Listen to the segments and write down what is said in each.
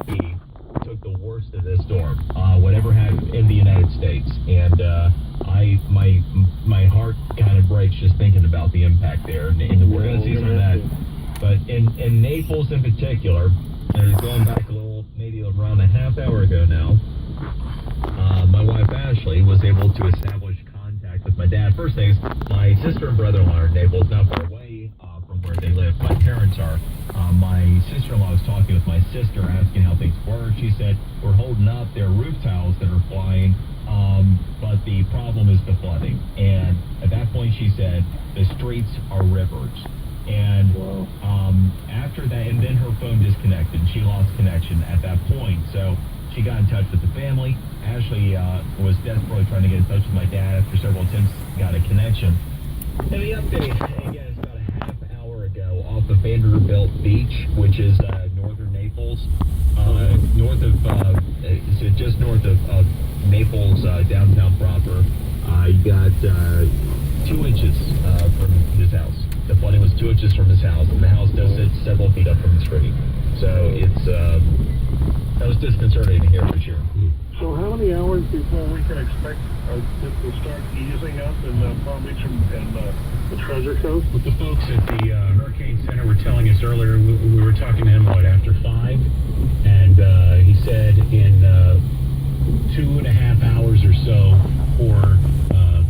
Tennessee took the worst of this storm, whatever happened in the United States, and my heart kind of breaks just thinking about the impact there, and we're going to see some of that. But in Naples in particular, going back a little, maybe around a half hour ago now, my wife Ashley was able to establish contact with my dad. First thing is, my sister and brother-in-law are in Naples, not far away from where they live. My parents are. My sister-in-law was talking with my sister, asking how things were. She said, we're holding up. There are roof tiles that are flying, but the problem is the flooding. And at that point, she said, the streets are rivers. And after that, and then her phone disconnected. She lost connection at that point. So she got in touch with the family. Ashley was desperately trying to get in touch with my dad after several attempts, got a connection. And the update, again, it's about a half hour ago off of Vanderbilt Beach, which is northern Naples, just north of Naples, downtown proper. You got 2 inches from his house. The flooding was 2 inches from his house, and the house does sit several feet up from the street. So it's that was disconcerting to hear for sure. So how many hours before we can expect it to start easing up in Palm Beach and the Treasure Coast? What the folks at the Hurricane Center were telling us earlier, we were talking to him, after 5? And he said in 2.5 hours or so for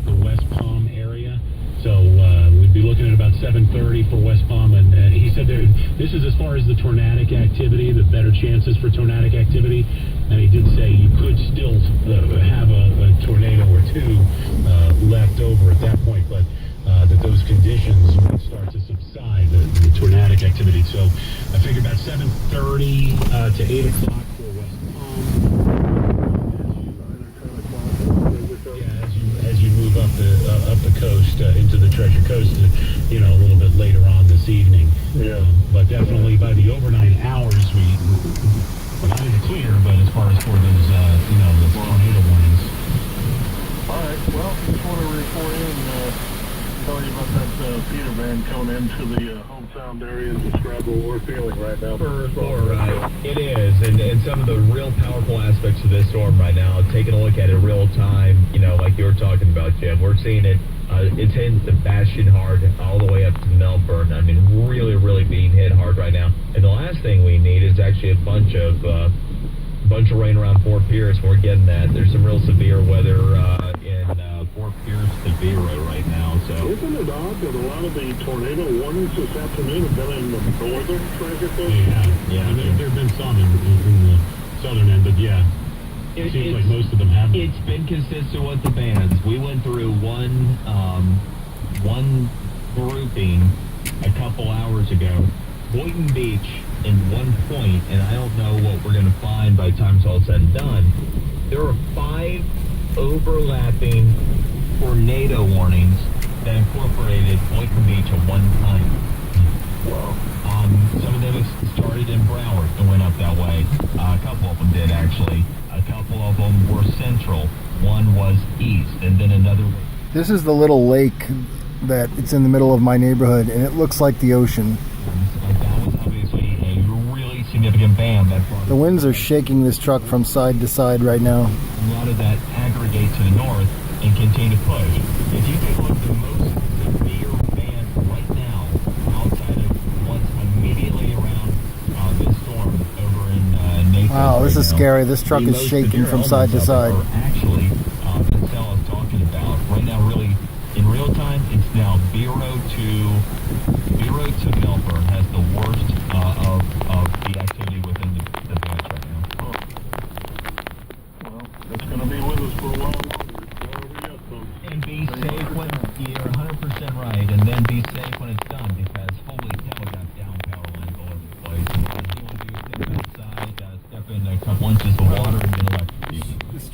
the West Palm area. So we'd be looking at about 7:30 for West Palm, and he said this is as far as the tornadic activity, the better chances for tornadic activity, and he did say you could still have a tornado or two left over at that point, but that those conditions would start to subside, the tornadic activity. So I figure about 7:30 to 8 o'clock for West Palm. As you move up the coast into the Treasure Coast, a little bit later on this evening. Yeah. But definitely by the overnight hours, we're not in the clear. But as far as for those, the tornado warnings. All right. Well, just want to report in and tell you about that Peter van coming into the hometown area and describe what we're feeling right now. It is, and some of the real powerful aspects of this storm right now, taking a look at it real time, like you were talking about, Jim, we're seeing it, it's hitting Sebastian hard all the way up to Melbourne. I mean, really, really being hit hard right now. And the last thing we need is actually a bunch of rain around Fort Pierce. We're getting that. There's some real severe weather in Fort Pierce to Vero right now. So isn't it odd that a lot of the tornado warnings this afternoon have been in the northern Treasure Coast? Yeah. There have been some in the southern end, but yeah. It seems like most of them haven't. It's been consistent with the bands. We went through one grouping a couple hours ago. Boynton Beach in one point, and I don't know what we're going to find by the time it's all said and done. There are 5 overlapping tornado warnings that incorporated Boynton Beach at one time. Wow. Some of them started in Broward and went up that way. A couple of them did, actually. A couple of them were central. One was east, and then another. This is the little lake that it's in the middle of my neighborhood, and it looks like the ocean. That was obviously a really significant band. The winds are shaking this truck from side to side right now. A lot of that aggregate to the north and continue to push. If you take a look at the most severe band right now, outside of what's immediately around this storm over in Naples. Wow, this is now, scary. This truck is shaking from side to side. Actually, that's how I was talking about. Right now, really, in real time, it's now Vero to Melbourne has the worst of the activity within the batch right now. Well, it's going to be with us for a while longer. And be safe when you're 100% right, and then be safe when it's done, because holy cow, we got down power lines all over the place. And what you want to do is step outside, step in a couple inches of water, and get electrocuted. This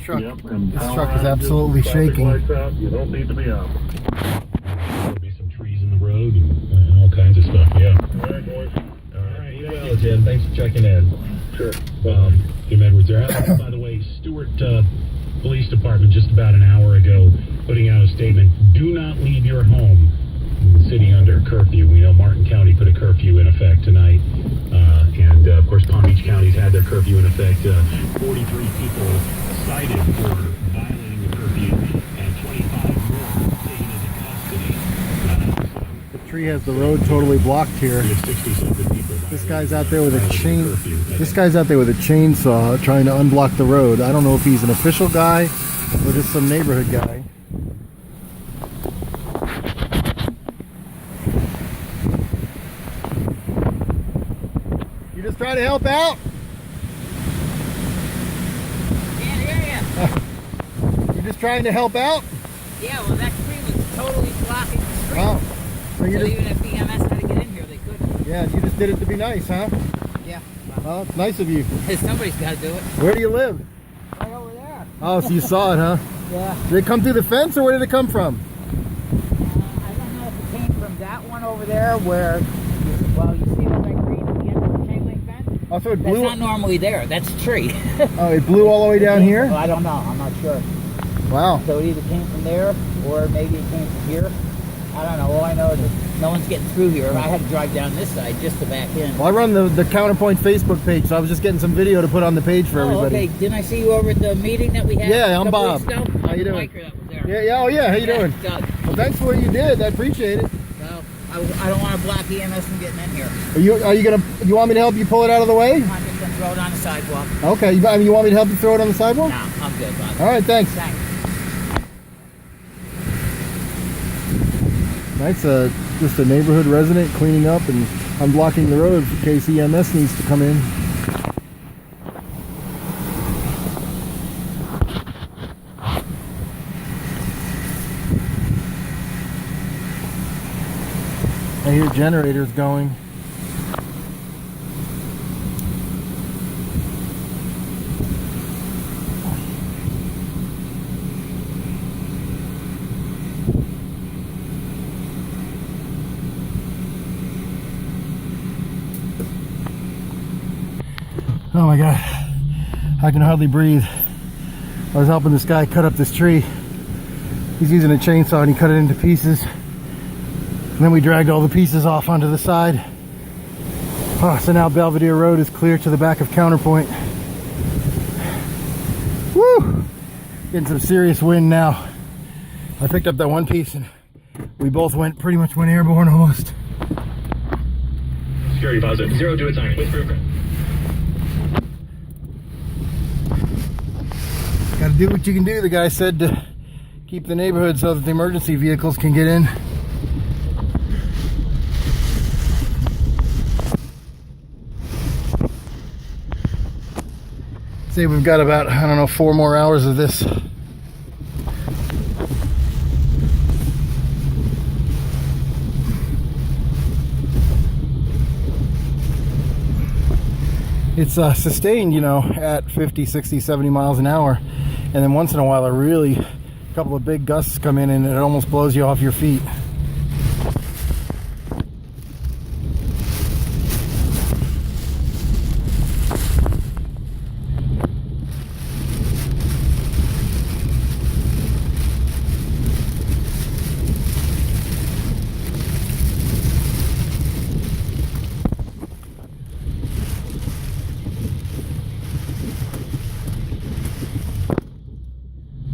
truck is absolutely shaking. You don't need to be out. There'll be some trees in the road and all kinds of stuff, yeah. All right, boys. All right, you well, Jim. Thanks for checking in. Sure. Jim Edwards there. By the way, Stewart Police Department just about an hour ago putting out a statement. Do not leave your home. The city under curfew. We know Martin County put a curfew in effect tonight. And, of course, Palm Beach County's had their curfew in effect. 43 people cited for violating the curfew and 25 more taken into custody. The tree has the road totally blocked here. We have 60-something people. This guy's out there with a violating chain. the curfew. This guy's out there with a chainsaw trying to unblock the road. I don't know if he's an official guy or just some neighborhood guy. You just trying to help out? Can't hear you. You just trying to help out? Yeah, well, that tree was totally blocking the street. Oh, so you So just even if EMS had to get in here, they couldn't. yeah, you just did it to be nice, huh? Yeah. Oh, it's nice of you. Somebody's got to do it. Where do you live? Right over there. Oh, so you saw it, huh? Yeah. Did it come through the fence or where did it come from? I don't know if it came from that one over there where, well, you see all that green at the end of the chain link fence? Oh, so it That's blew. not normally there. That's a tree. Oh, it blew all the way down here? Well, I don't know. I'm not sure. Wow. So it either came from there or maybe it came from here. I don't know. All I know is that no one's getting through here. I had to drive down this side just to back in. Well, I run the Counterpoint Facebook page, so I was just getting some video to put on the page for everybody. Okay. Didn't I see you over at the meeting that we had? Yeah, a I'm couple Bob. weeks ago? How you I'm the doing? biker that was there. Yeah, yeah, oh yeah, how you doing? Doug. Well, thanks for what you did. I appreciate it. Well, I don't want to block EMS from getting in here. You want me to help you pull it out of the way? I'm just going to throw it on the sidewalk. Okay, you want me to help you throw it on the sidewalk? No, I'm good, Bob. All right, thanks. Thanks. That's just a neighborhood resident cleaning up and unblocking the road in case EMS needs to come in. I hear generators going. Oh my God, I can hardly breathe. I was helping this guy cut up this tree. He's using a chainsaw and he cut it into pieces. And then we dragged all the pieces off onto the side. Oh, so now Belvedere Road is clear to the back of Counterpoint. Woo! Getting some serious wind now. I picked up that one piece and we both pretty much went airborne almost. Security positive. 0 to its 9. Wait for your friend. Gotta do what you can do, the guy said, to keep the neighborhood so that the emergency vehicles can get in. Say we've got about, I don't know, 4 more hours of this. It's sustained, you know, at 50, 60, 70 miles an hour. And then once in a while, a couple of big gusts come in and it almost blows you off your feet.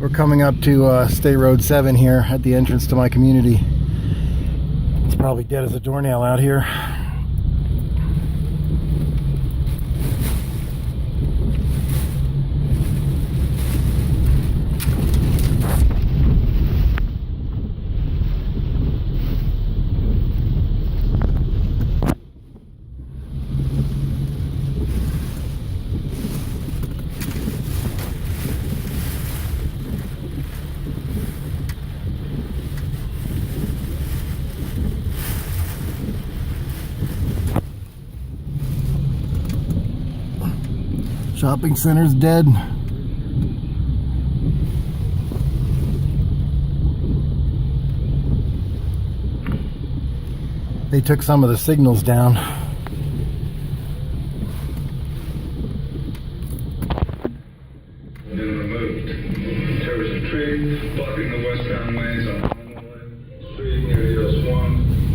We're coming up to State Road 7 here at the entrance to my community. It's probably dead as a doornail out here. Shopping center's dead. They took some of the signals down. Been removed. There was a tree blocking the westbound lanes on Honolulu Street near the swamp.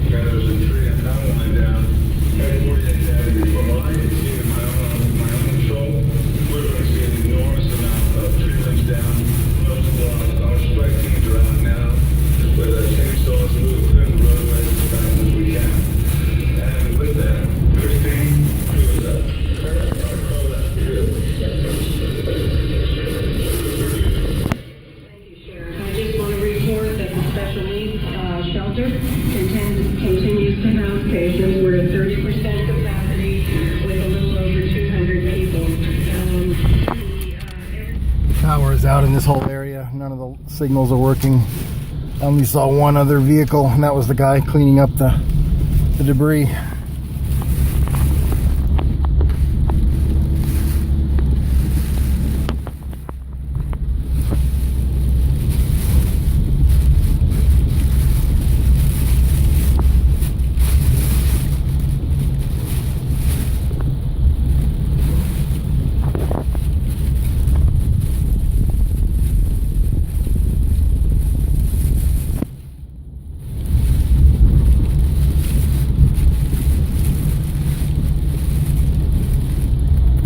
There was a tree on Honolulu down at 48th Avenue. From what I can see in my own soul, is out in this whole area. None of the signals are working. I only saw one other vehicle, and that was the guy cleaning up the debris.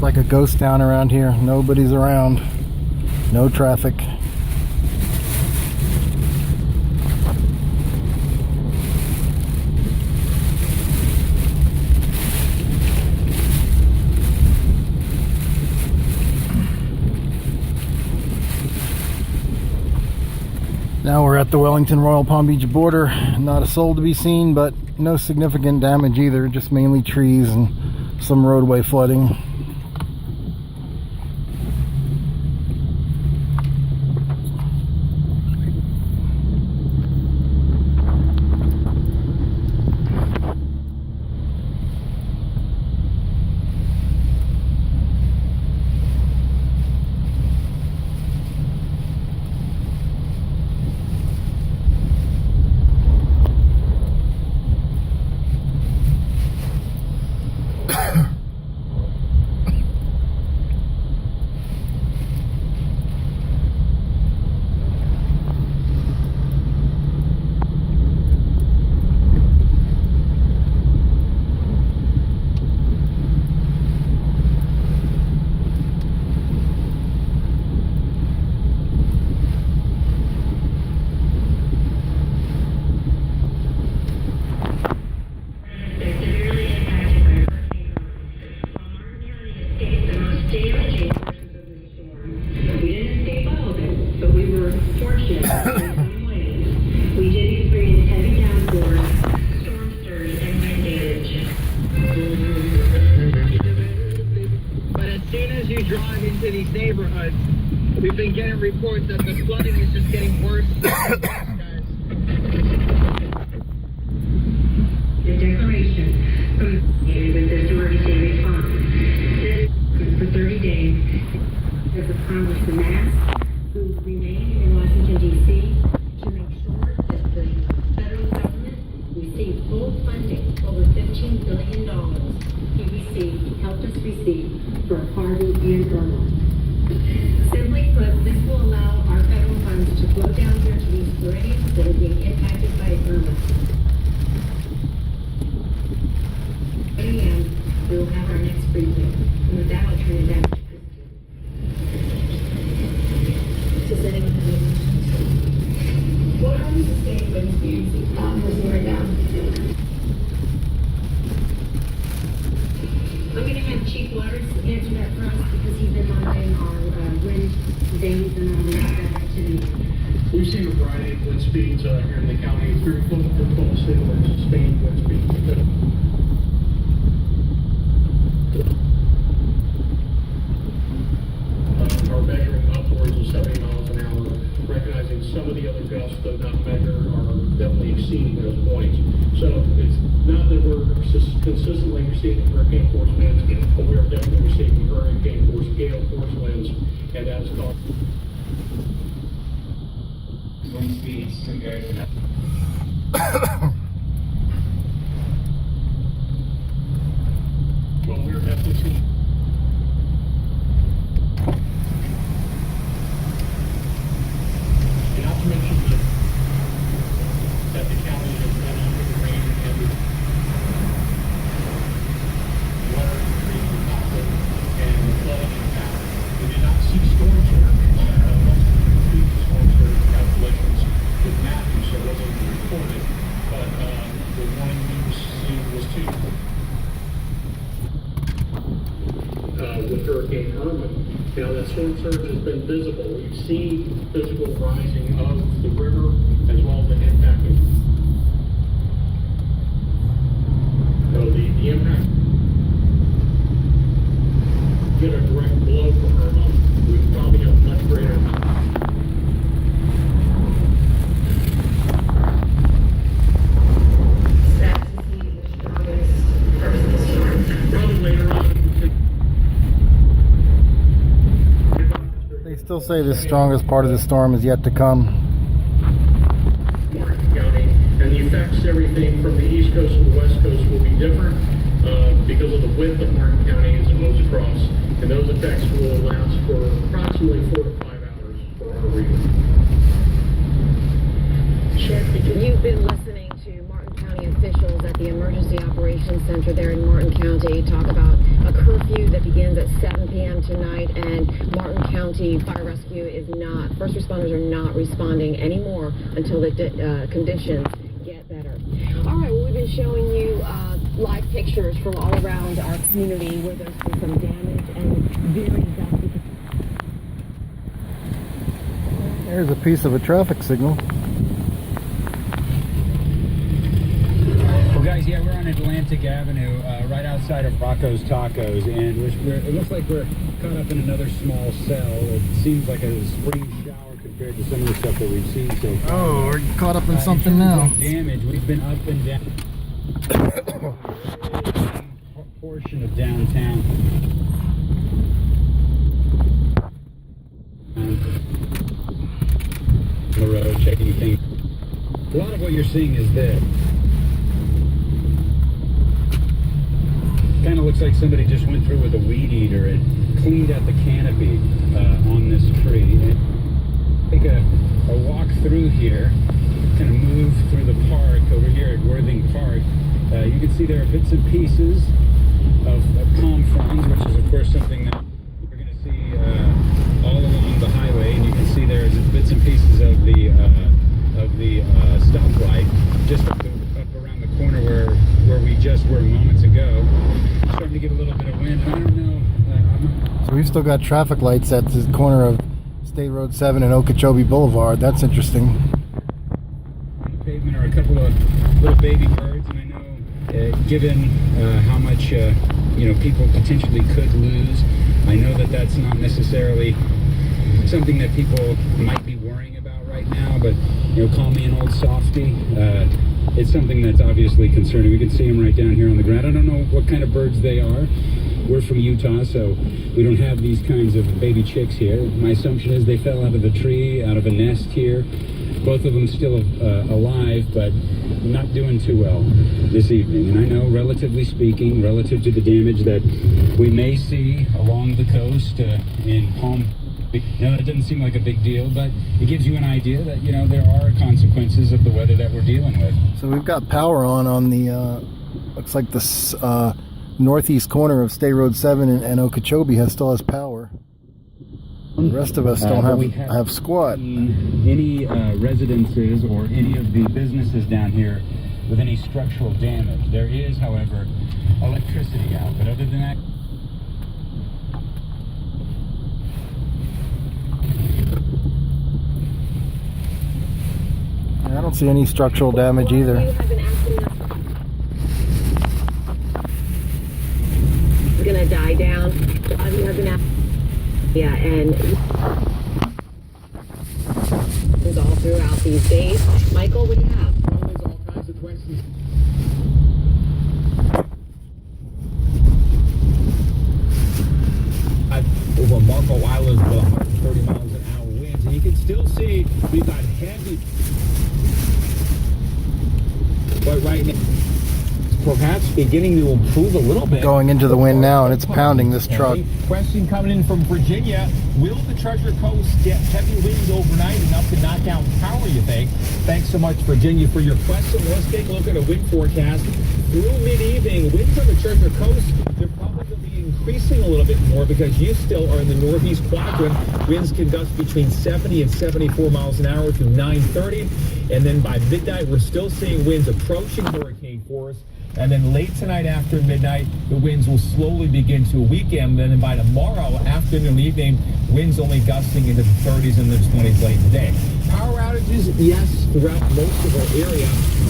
Like a ghost town around here. Nobody's around. No traffic. Now we're at the Wellington Royal Palm Beach border. Not a soul to be seen, but no significant damage either. Just mainly trees and some roadway flooding. drive into these neighborhoods, we've been getting reports that the flooding is just getting worse. The declaration from with this emergency response. This for 30 days as a promise to mass who remain in Washington, D.C. to make sure that the federal government received full funding, over $15 billion helped us receive for Harvey and Irma. Simply put, this will allow our federal funds to flow down here to these areas that are being impacted by Irma. And we will have our next briefing. And with that, I'll turn it back to Christy. Does anyone have any questions? What are the sustainable experiencing right now? I'm going to have Chief Waters answer that for us because he's been monitoring our wind veins and all that activity. We've seen a variety of wind speeds here in the county. It's very difficult to say what sustained wind speeds. Are measuring upwards of 70 miles an hour, recognizing some of the other gusts that not measured are definitely exceeding those points. So it's not that we're consistently receiving hurricane force winds, but we are definitely receiving hurricane force, gale force winds, and that is called wind speeds compared to that. well, we're definitely seeing. And not to mention that the county has been under the rain and the water increasing topic and the flooding impact. We did not see storm surge. Previous storm surge calculations with Matthew, so it wasn't recorded. But the one we received was two. With Hurricane Irma. Now that storm surge has been visible. We've seen physical rising of the river as well as the impact of the impact. Get a direct blow from Irma. We probably have much greater still say the strongest part of the storm is yet to come. Martin County, and the effects, everything from the east coast to the west coast, will be different because of the width of Martin County as it moves across, and those effects will last for approximately 4 to 5 hours for our region. You've been listening to Martin County officials at the Emergency Operations Center there in Martin County talk about a curfew that begins at 7 p.m. tonight, and Martin County Fire Rescue is not, first responders are not responding anymore until the conditions get better. All right, well, we've been showing you live pictures from all around our community where there's been some damage and very dusty. There's a piece of a traffic signal. Well, guys, yeah, we're on Atlantic Avenue, right outside of Rocco's Tacos, and it looks like we're caught up in another small cell. It seems like a spring shower compared to some of the stuff that we've seen so far. Oh, we're caught up in something in terms now. of damage, we've been up and down. Portion of downtown. The road, checking things. A lot of what you're seeing is this. Kind of looks like somebody just went through with a weed eater and cleaned out the canopy on this tree. And take a walk through here, kind of move through the park over here at Worthing Park. You can see there are bits and pieces of palm fronds, which is of course something that we're going to see all along the highway. And you can see there's bits and pieces of the stoplight just up around the corner where we just were moments ago. Starting to get a little bit of wind. I don't know. So we've still got traffic lights at the corner of State Road 7 and Okeechobee Boulevard. That's interesting. On the pavement are a couple of little baby birds, and I know, given how much people potentially could lose, I know that that's not necessarily something that people might be worrying about right now. But call me an old softy. It's something that's obviously concerning. We can see them right down here on the ground. I don't know what kind of birds they are. We're from Utah, so we don't have these kinds of baby chicks here. My assumption is they fell out of the tree, out of a nest here. Both of them still alive, but not doing too well this evening. And I know, relatively speaking, relative to the damage that we may see along the coast in Palm. It doesn't seem like a big deal, but it gives you an idea that, there are consequences of the weather that we're dealing with. So we've got power on the, looks like the northeast corner of State Road 7 and Okeechobee still has power. The rest of us don't have squat. Any residences or any of the businesses down here with any structural damage. There is, however, electricity out, but other than that, I don't see any structural damage either. It's gonna die down. Yeah, and it's all throughout these days. Michael, what do you have? well, there's all kinds of questions. Over Marco Island with 130 miles an hour winds, and you can still see we've got heavy. But right now, perhaps beginning to improve a little bit. Going into the wind now, and it's pounding this truck. Question coming in from Virginia. Will the Treasure Coast get heavy winds overnight enough to knock down power, you think? Thanks so much, Virginia, for your question. Let's take a look at a wind forecast. Through mid-evening, winds on the Treasure Coast, they're probably going to be increasing a little bit more because you still are in the northeast quadrant. Winds can gust between 70 and 74 miles an hour to 9:30. And then by midnight, we're still seeing winds approaching hurricane force. And then late tonight after midnight, the winds will slowly begin to weaken. And then by tomorrow afternoon and evening, winds only gusting into the 30s and the 20s late in the day. Power outages, yes, throughout most of our area.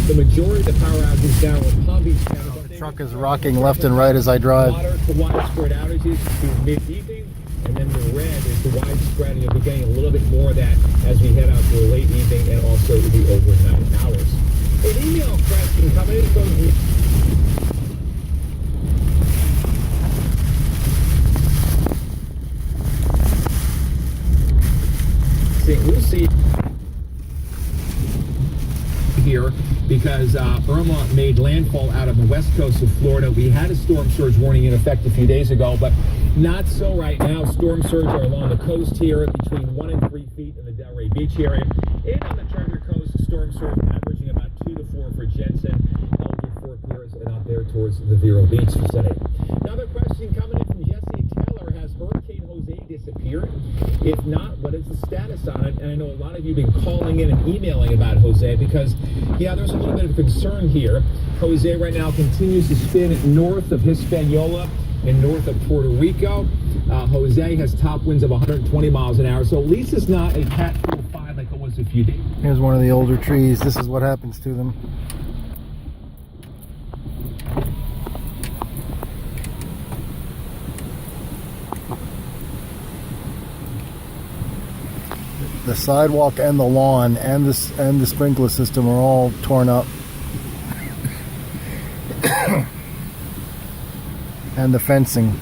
The majority of the power outages down in Palm Beach County. The truck is rocking left and right as I drive. Moderate to widespread outages through mid-evening. And then the red is the widespread, and you'll be getting a little bit more of that as we head out to the late evening and also the overnight hours. An email question coming in from Lucy here because Irma made landfall out of the west coast of Florida. We had a storm surge warning in effect a few days ago, but not so right now. Storm surge are along the coast here between 1 and 3 feet in the Delray Beach area. And on the Treasure Coast, storm surge averaging about 2 to 4 for Jensen, Eldred, Fort Pierce, and out there towards the Vero Beach vicinity. Another question coming in from Jesse Taylor. Has Hurricane Jose disappeared? If not, what is the status on it? And I know a lot of you have been calling in and emailing about Jose because, yeah, there's a little bit of concern here. Jose right now continues to spin north of Hispaniola and north of Puerto Rico. Jose has top winds of 120 miles an hour, so at least it's not a Cat 4-5 like it was a few days. Here's one of the older trees. This is what happens to them. The sidewalk and the lawn and the sprinkler system are all torn up. And the fencing.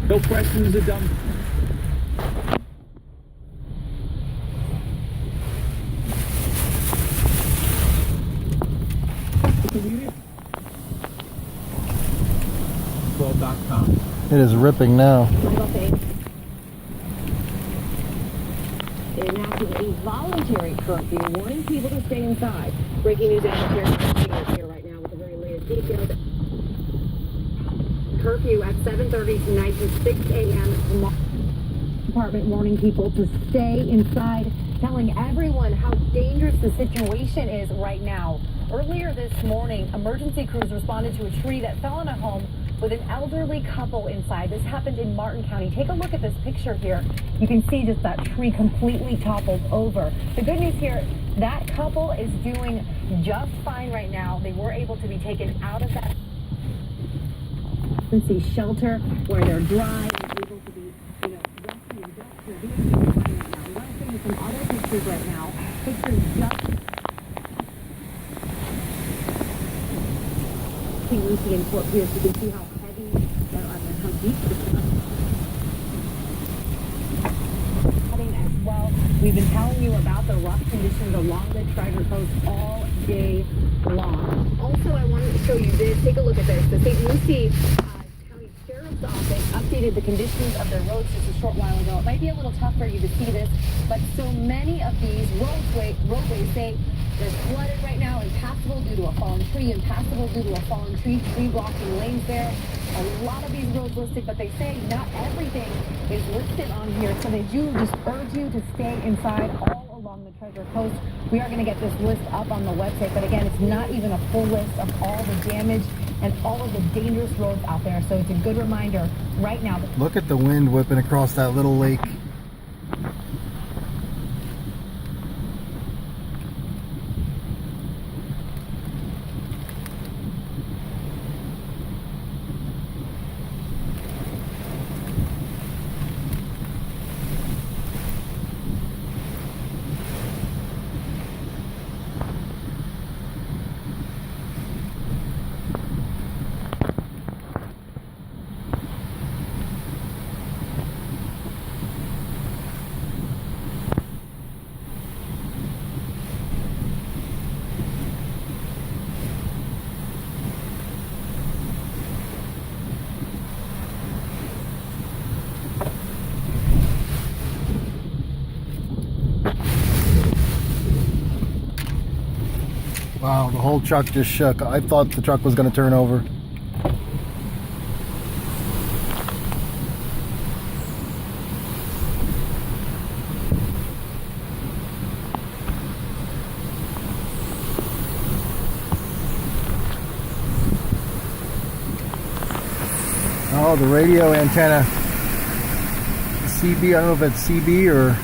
No questions are done. It is ripping now. It announcing a voluntary curfew, warning people to stay inside. Breaking news anchor here right now with the very latest details. Curfew at 7:30 tonight to 6 a.m. Department warning people to stay inside, telling everyone how dangerous the situation is right now. Earlier this morning, emergency crews responded to a tree that fell on a home with an elderly couple inside. This happened in Martin County. Take a look at this picture here. You can see just that tree completely toppled over. The good news here, that couple is doing just fine right now. They were able to be taken out of that shelter where they're dry and able to be, resting and just they're doing fine right now. We want to show you some other pictures right now. Pictures just King Lucy and Fort Pierce. You can see how heavy and how deep this is. Heading as well. We've been telling you about the rough conditions along the Treasure Coast all day long. Also, I wanted to show you this. Take a look at this. The St. Lucie County Sheriff's Office updated the conditions of their roads just a short while ago. It might be a little tough for you to see this, but so many of these roadways say they're flooded right now, impassable due to a fallen tree, impassable due to a fallen tree blocking lanes there. A lot of these roads listed, but they say not everything is listed on here, so they do just urge you to stay inside all along the Treasure Coast. We are going to get this list up on the website, but again, it's not even a full list of all the damage and all of the dangerous roads out there, so it's a good reminder right now. Look at the wind whipping across that little lake. Wow, the whole truck just shook. I thought the truck was going to turn over. Oh, the radio antenna. CB, I don't know if that's CB or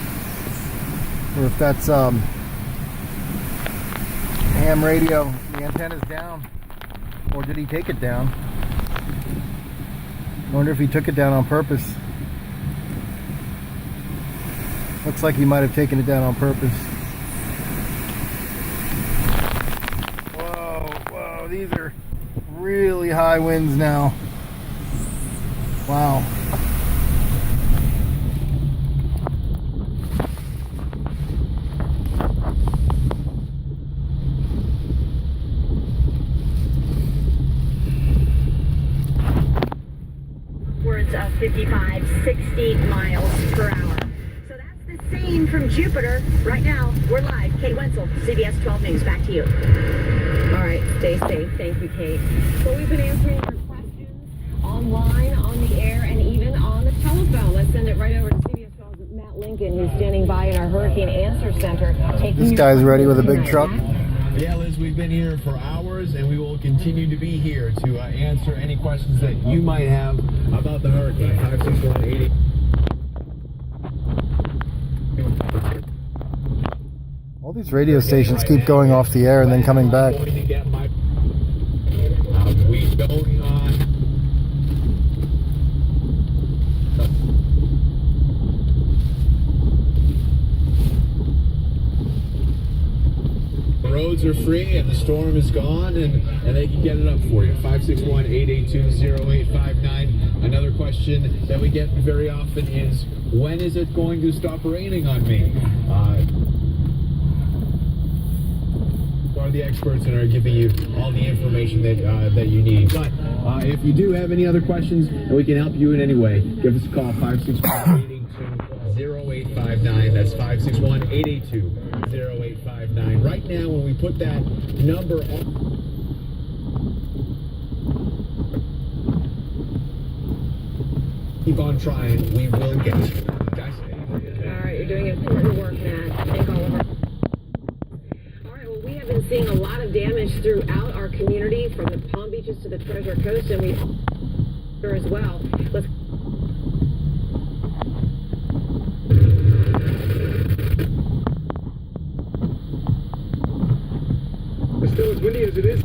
if that's ham radio. The antenna's down. Or did he take it down? I wonder if he took it down on purpose. Looks like he might have taken it down on purpose. Whoa, whoa, these are really high winds now. Wow. Upwards of 55, 60 miles per hour. So that's the same from Jupiter. Right now, we're live. Kate Wenzel, CBS 12 News. Back to you. All right, stay safe. Thank you, Kate. Well, we've been answering your questions online, on the air, and even on the telephone. Let's send it right over to CBS 12's Matt Lincoln, who's standing by in our Hurricane Answer Center. This guy's ready with a big truck. Yeah, Liz, we've been here for hours, and we will continue to be here to answer any questions that you might have about the hurricane. 561-80. All these radio stations keep going off the air and then coming back. We don't. The roads are free and the storm is gone, and they can get it up for you. 561-882-0859. Another question that we get very often is, when is it going to stop raining on me? Are the experts and are giving you all the information that you need. But if you do have any other questions and we can help you in any way, give us a call. 561-882-0859. That's 561-882-0859. Right now, when we put that number on, keep on trying. We will get you. Guys. All right, you're doing important work, Matt. Thank all of our... We have been seeing a lot of damage throughout our community, from the Palm Beaches to the Treasure Coast, and we as well. Let's It's still as windy as it is.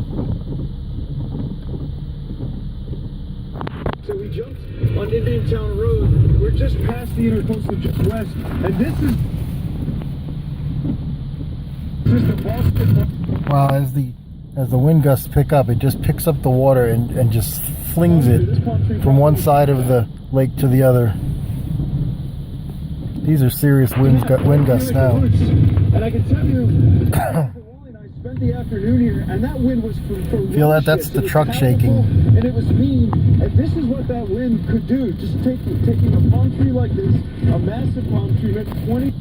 So we jumped on Indiantown Road. We're just past the Intercoastal, just west, and this is the Boston. Wow, as the wind gusts pick up, it just picks up the water and just flings it from one side of the lake to the other. These are serious wind gusts now. And I can tell you, I spent the afternoon here, and that wind was for feel that? That's the truck shaking. And it was mean, and this is what that wind could do. Just taking a palm tree like this, a massive palm tree, maybe 20...